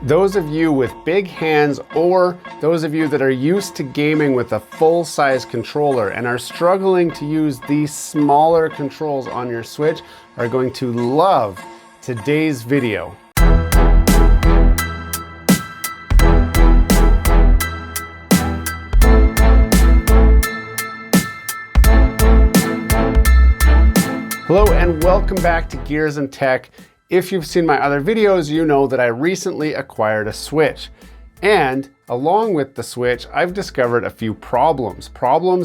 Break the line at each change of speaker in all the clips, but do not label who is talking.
Those of you with big hands or those of you that are used to gaming with a full-size controller and are struggling to use these smaller controls on your Switch are going to love today's video. Hello and welcome back to Gears and Tech. If you've seen my other videos, you know that I recently acquired a Switch. And along with the Switch, I've discovered a few problems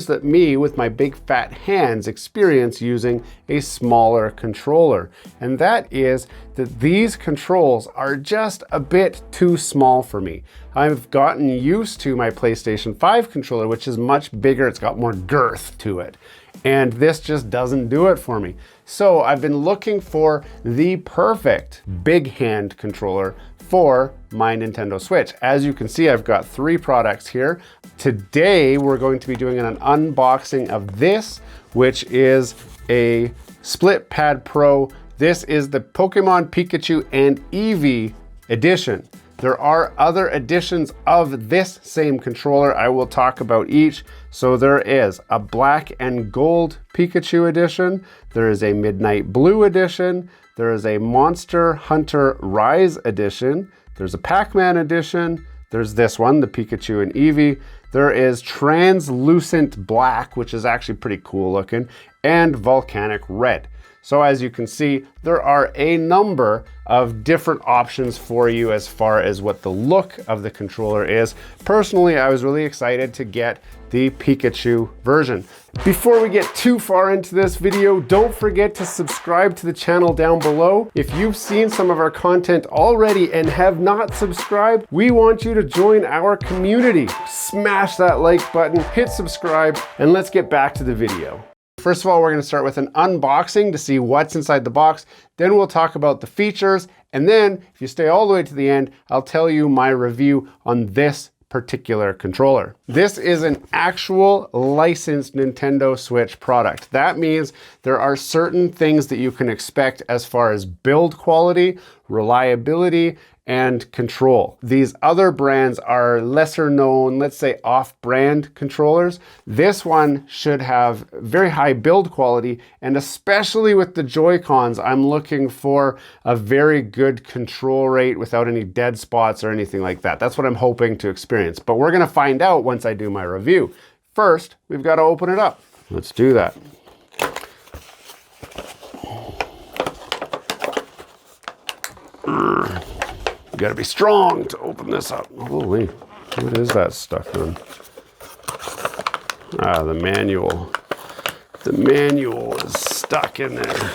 that me with my big fat hands experience using a smaller controller. And that is that these controls are just a bit too small for me. I've gotten used to my PlayStation 5 controller, which is much bigger. It's got more girth to it. And this just doesn't do it for me. So I've been looking for the perfect big hand controller for my Nintendo Switch. As you can see, I've got 3 products here. Today, we're going to be doing an unboxing of this, which is a Split Pad Pro. This is the Pokemon Pikachu and Eevee edition. There are other editions of this same controller. I will talk about each. So there is a black and gold Pikachu edition. There is a midnight blue edition. There is a Monster Hunter Rise edition. There's a Pac-Man edition. There's this one, the Pikachu and Eevee. There is translucent black, which is actually pretty cool looking, and volcanic red. So as you can see, there are a number of different options for you as far as what the look of the controller is. Personally, I was really excited to get the Pikachu version. Before we get too far into this video, don't forget to subscribe to the channel down below. If you've seen some of our content already and have not subscribed, we want you to join our community. Smash that like button, hit subscribe, and let's get back to the video. First of all, we're going to start with an unboxing to see what's inside the box. Then we'll talk about the features. And then if you stay all the way to the end, I'll tell you my review on this particular controller. This is an actual licensed Nintendo Switch product. That means there are certain things that you can expect as far as build quality, reliability, and control. These other brands are lesser known, let's say off-brand controllers. This one should have very high build quality, and especially with the Joy-Cons, I'm looking for a very good control rate without any dead spots or anything like that. That's what I'm hoping to experience, but we're gonna find out once I do my review. First, we've got to open it up. Let's do that. You gotta be strong to open this up. Holy, what is that stuff on? Ah, the manual. The manual is stuck in there.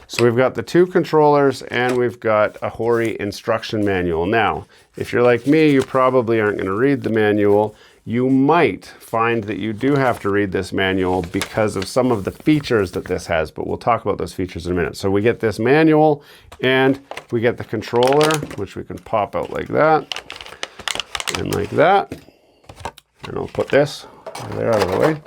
So we've got the 2 controllers and we've got a Hori instruction manual. Now, if you're like me, you probably aren't gonna read the manual. You might find that you do have to read this manual because of some of the features that this has, but we'll talk about those features in a minute. So we get this manual and we get the controller, which we can pop out like that and like that. And I'll put this there out of the way.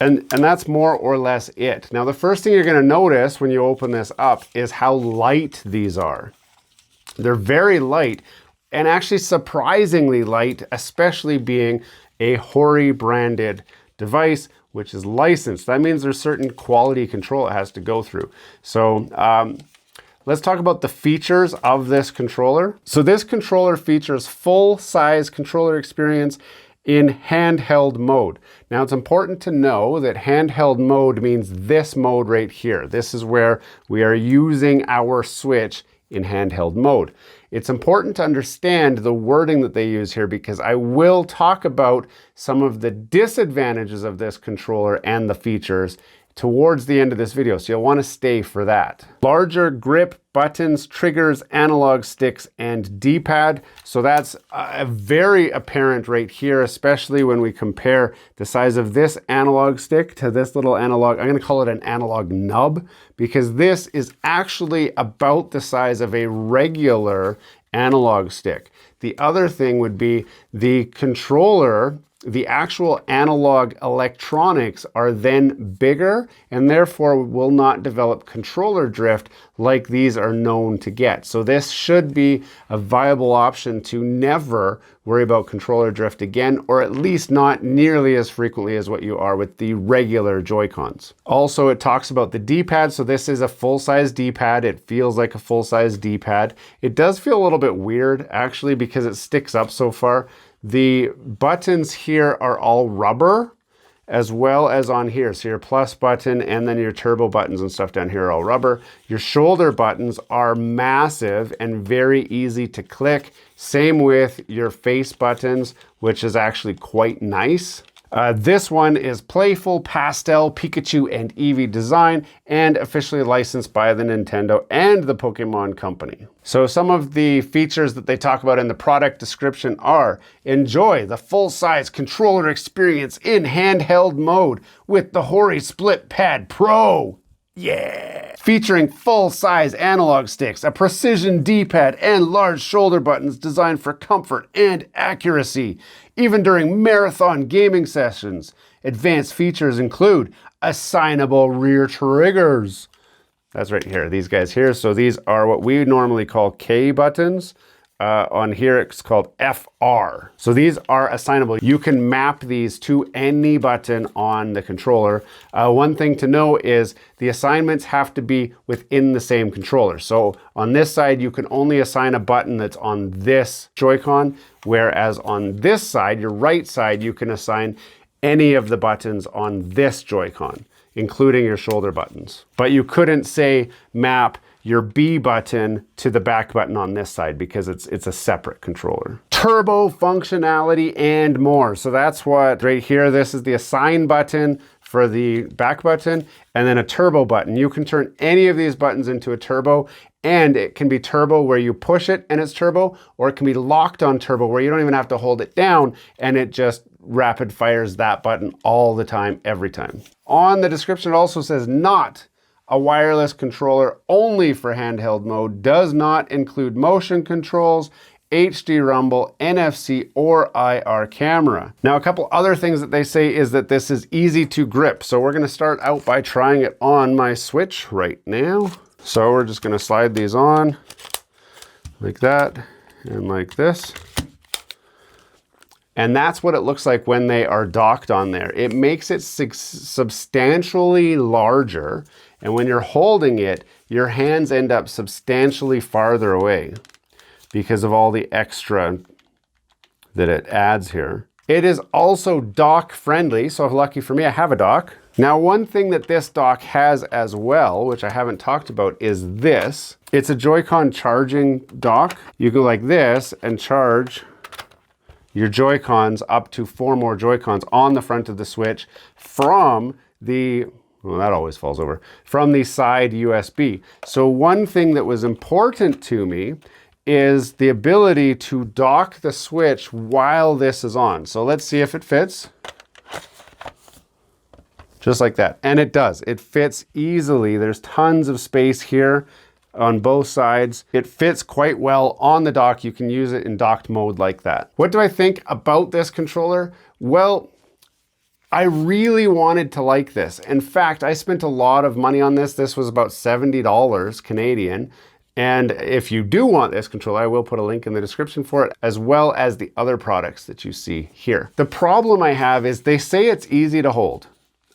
And that's more or less it. Now, the first thing you're gonna notice when you open this up is how light these are. They're very light. And actually surprisingly light, especially being a Hori branded device, which is licensed. That means there's certain quality control it has to go through. So let's talk about the features of this controller. So this controller features full-size controller experience in handheld mode. Now it's important to know that handheld mode means this mode right here. This is where we are using our Switch in handheld mode. It's important to understand the wording that they use here because I will talk about some of the disadvantages of this controller and the features towards the end of this video, so you'll want to stay for that. Larger grip, buttons, triggers, analog sticks, and D-pad. So that's very apparent right here, especially when we compare the size of this analog stick to this little analog. I'm going to call it an analog nub because this is actually about the size of a regular analog stick. The other thing would be the controller the actual analog electronics are then bigger and therefore will not develop controller drift like these are known to get. So this should be a viable option to never worry about controller drift again, or at least not nearly as frequently as what you are with the regular Joy-Cons. Also, it talks about the D-pad. So this is a full-size D-pad. It feels like a full-size D-pad. It does feel a little bit weird actually because it sticks up so far. The buttons here are all rubber as well as on here. So your plus button and then your turbo buttons and stuff down here are all rubber. Your shoulder buttons are massive and very easy to click. Same with your face buttons, which is actually quite nice. This one is playful, pastel, Pikachu, and Eevee design, and officially licensed by the Nintendo and the Pokemon Company. So some of the features that they talk about in the product description are: enjoy the full-size controller experience in handheld mode with the Hori Split Pad Pro. Yeah! Featuring full-size analog sticks, a precision D-pad, and large shoulder buttons designed for comfort and accuracy, even during marathon gaming sessions. Advanced features include assignable rear triggers. That's right here, these guys here. So these are what we normally call K buttons. On here, it's called FR. So these are assignable. You can map these to any button on the controller. One thing to know is the assignments have to be within the same controller. So on this side, you can only assign a button that's on this Joy-Con, whereas on this side, your right side, you can assign any of the buttons on this Joy-Con, including your shoulder buttons. But you couldn't say map your B button to the back button on this side because it's a separate controller. Turbo functionality and more. So that's what right here, this is the assign button for the back button and then a turbo button. You can turn any of these buttons into a turbo, and it can be turbo where you push it and it's turbo, or it can be locked on turbo where you don't even have to hold it down and it just rapid fires that button all the time, every time. On the description, it also says not a wireless controller, only for handheld mode, does not include motion controls, HD rumble, NFC, or IR camera. Now, a couple other things that they say is that this is easy to grip. So we're gonna start out by trying it on my Switch right now. So we're just gonna slide these on like that and like this. And that's what it looks like when they are docked on there. It makes it substantially larger. And when you're holding it, your hands end up substantially farther away because of all the extra that it adds here. It is also dock friendly. So if lucky for me, I have a dock. Now, one thing that this dock has as well, which I haven't talked about, is this. It's a Joy-Con charging dock. You go like this and charge your Joy-Cons up to 4 more Joy-Cons on the front of the Switch from the, well, that always falls over, from the side USB. So one thing that was important to me is the ability to dock the Switch while this is on. So let's see if it fits. Just like that. And it does. It fits easily. There's tons of space here on both sides. It fits quite well on the dock. You can use it in docked mode like that. What do I think about this controller? Well, I really wanted to like this. In fact, I spent a lot of money on this. This was about $70 Canadian. And if you do want this controller, I will put a link in the description for it, as well as the other products that you see here. The problem I have is they say it's easy to hold.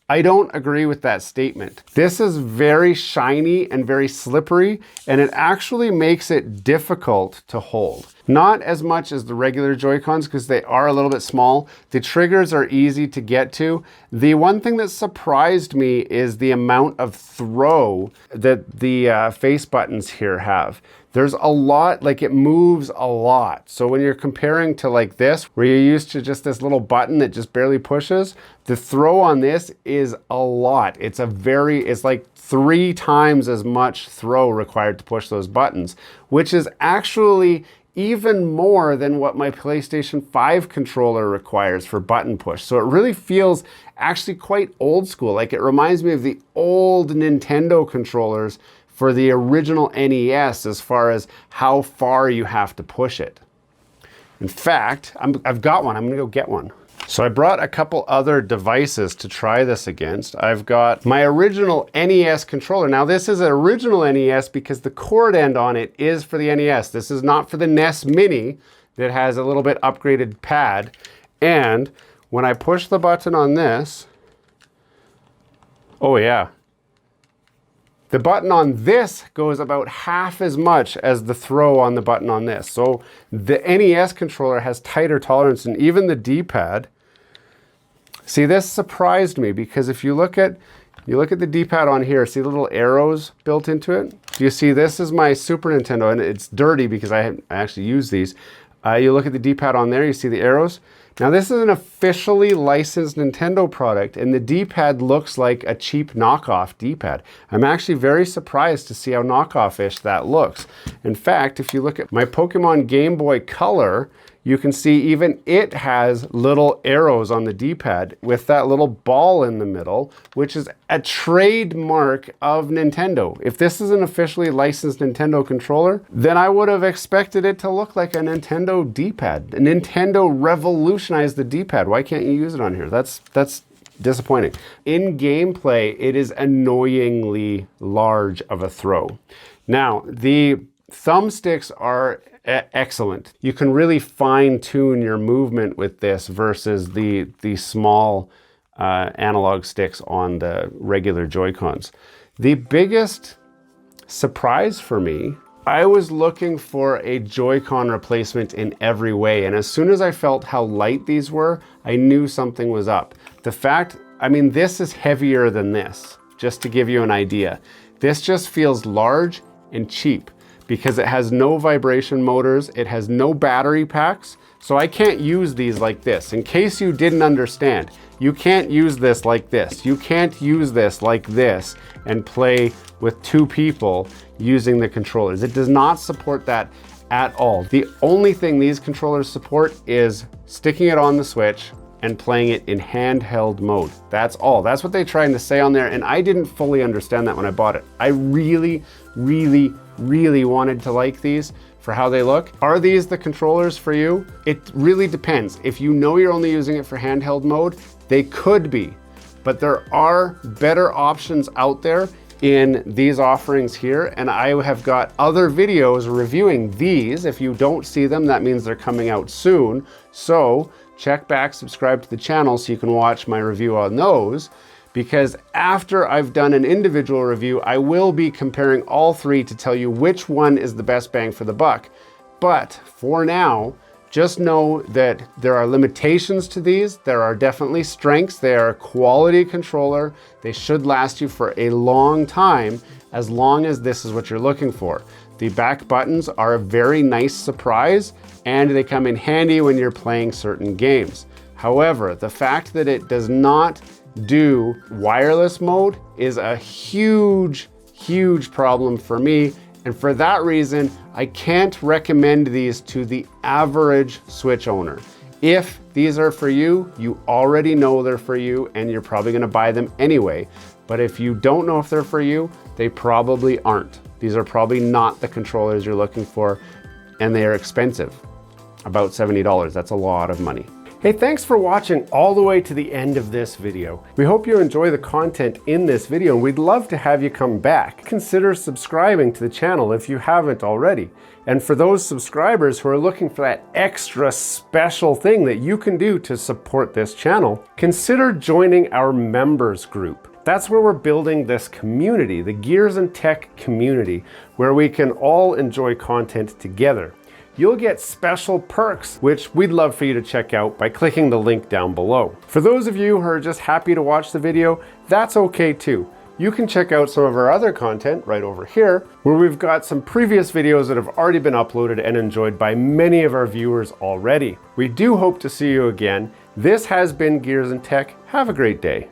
I don't agree with that statement. This is very shiny and very slippery, and it actually makes it difficult to hold. Not as much as the regular Joy-Cons because they are a little bit small. The triggers are easy to get to. The one thing that surprised me is the amount of throw that the face buttons here have. There's a lot, like it moves a lot. So when you're comparing to like this, where you're used to just this little button that just barely pushes, the throw on this is a lot. It's like 3 times as much throw required to push those buttons, which is actually even more than what my PlayStation 5 controller requires for button push. So it really feels actually quite old school. Like it reminds me of the old Nintendo controllers for the original NES as far as how far you have to push it. In fact, I've got one. I'm gonna go get one. So I brought a couple other devices to try this against. I've got my original NES controller. Now this is an original NES because the cord end on it is for the NES. This is not for the NES Mini that has a little bit upgraded pad. And when I push the button on this, oh yeah, the button on this goes about half as much as the throw on the button on this. So the NES controller has tighter tolerance, and even the D-pad. See, this surprised me because if you look at the D-pad on here, see the little arrows built into it? Do you see this is my Super Nintendo, and it's dirty because I actually use these. You look at the D-pad on there, you see the arrows? Now this is an officially licensed Nintendo product, and the D-pad looks like a cheap knockoff D-pad. I'm actually very surprised to see how knockoff-ish that looks. In fact, if you look at my Pokemon Game Boy Color, you can see even it has little arrows on the D-pad with that little ball in the middle, which is a trademark of Nintendo. If this is an officially licensed Nintendo controller, then I would have expected it to look like a Nintendo D-pad. Nintendo revolutionized the D-pad. Why can't you use it on here? That's disappointing. In gameplay, it is annoyingly large of a throw. Now, the thumbsticks are excellent. You can really fine tune your movement with this versus the small analog sticks on the regular Joy-Cons. The biggest surprise for me, I was looking for a Joy-Con replacement in every way, and as soon as I felt how light these were, I knew something was up. The fact, I mean, this is heavier than this, just to give you an idea. This just feels large and cheap, because it has no vibration motors, it has no battery packs, so I can't use these like this. In case you didn't understand, you can't use this like this. You can't use this like this and play with two people using the controllers. It does not support that at all. The only thing these controllers support is sticking it on the Switch and playing it in handheld mode. That's all. That's what they're trying to say on there, and I didn't fully understand that when I bought it. I really wanted to like these for how they look. Are these the controllers for you? It really depends. If you know you're only using it for handheld mode, they could be, but there are better options out there in these offerings here, and I have got other videos reviewing these. If you don't see them, that means they're coming out soon. So check back, subscribe to the channel so you can watch my review on those, because after I've done an individual review, I will be comparing all three to tell you which one is the best bang for the buck. But for now, just know that there are limitations to these. There are definitely strengths. They are a quality controller. They should last you for a long time, as long as this is what you're looking for. The back buttons are a very nice surprise, and they come in handy when you're playing certain games. However, the fact that it does not do wireless mode is a huge problem for me. And for that reason, I can't recommend these to the average Switch owner. If these are for you, you already know they're for you and you're probably gonna buy them anyway. But if you don't know if they're for you, they probably aren't. These are probably not the controllers you're looking for, and they are expensive. About $70, that's a lot of money. Hey, thanks for watching all the way to the end of this video. We hope you enjoy the content in this video, and we'd love to have you come back. Consider subscribing to the channel if you haven't already. And for those subscribers who are looking for that extra special thing that you can do to support this channel, consider joining our members group. That's where we're building this community, the Gears and Tech community, where we can all enjoy content together. You'll get special perks, which we'd love for you to check out by clicking the link down below. For those of you who are just happy to watch the video, that's okay too. You can check out some of our other content right over here, where we've got some previous videos that have already been uploaded and enjoyed by many of our viewers already. We do hope to see you again. This has been Gears and Tech. Have a great day.